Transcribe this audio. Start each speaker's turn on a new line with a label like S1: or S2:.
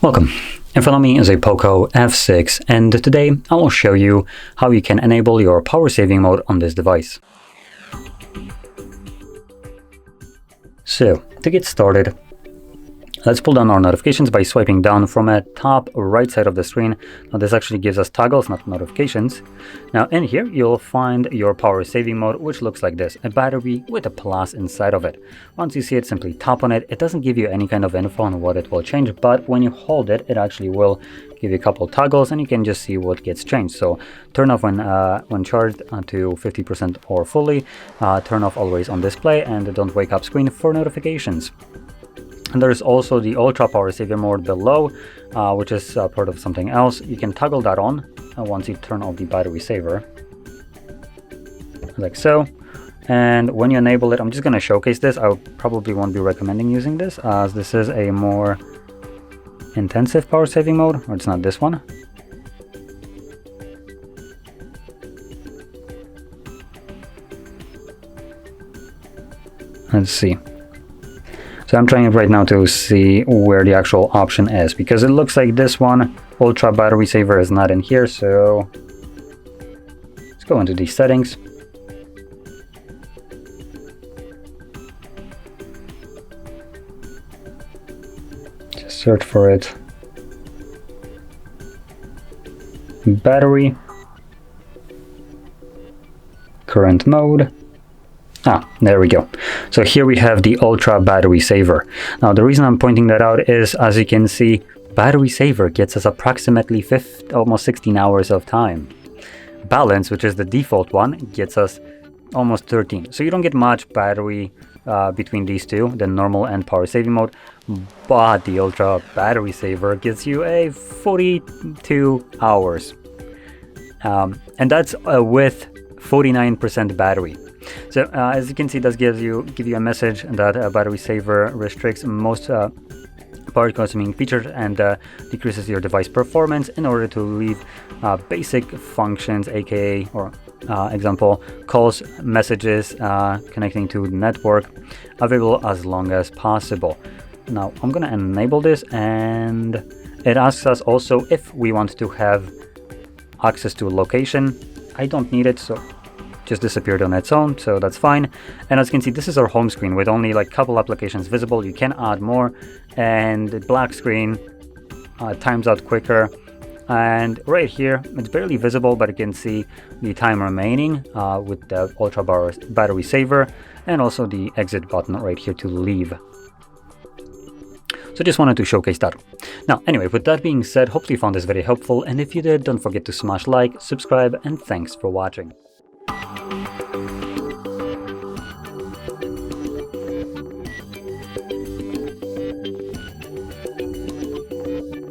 S1: Welcome. In front of me is a POCO F6, and today I will show you how you can enable your power saving mode on this device. So, to get started, let's pull down our notifications by swiping down from a top right side of the screen. Now this actually gives us toggles, not notifications. Now in here you'll find your power saving mode, which looks like this, a battery with a plus inside of it. Once you see it, simply tap on it. It doesn't give you any kind of info on what it will change, but when you hold it, it actually will give you a couple toggles and you can just see what gets changed. So turn off when charged to 50% or fully, turn off always on display, and don't wake up screen for notifications. And there's also the ultra power saver mode below, which is part of something else. You can toggle that on once you turn off the battery saver, like so. And when you enable it, I'm just going to showcase this. I probably won't be recommending using this, as this is a more intensive power saving mode, or it's not this one. Let's see. So I'm trying right now to see where the actual option is, because it looks like this one, ultra battery saver, is not in here. So let's go into the settings. Just search for it. Battery. Current mode. There we go. So here we have the ultra battery saver. Now the reason I'm pointing that out is, as you can see, battery saver gets us approximately almost 16 hours of time. Balance, which is the default one, gets us almost 13. So you don't get much battery between these two, the normal and power saving mode, but the ultra battery saver gives you a 42 hours. And that's with 49% battery. So as you can see, this give you a message that battery saver restricts most power consuming features and decreases your device performance in order to leave basic functions, aka or example calls, messages connecting to the network, available as long as possible. Now I'm going to enable this, and it asks us also if we want to have access to location. I don't need it, so just disappeared on its own, so that's fine. And as you can see, this is our home screen with only like a couple applications visible. You can add more, and the black screen times out quicker. And right here, it's barely visible, but you can see the time remaining with the ultra battery saver, and also the exit button right here to leave. So just wanted to showcase that. Now, anyway, with that being said, hopefully you found this very helpful, and if you did, don't forget to smash like, subscribe, and thanks for watching.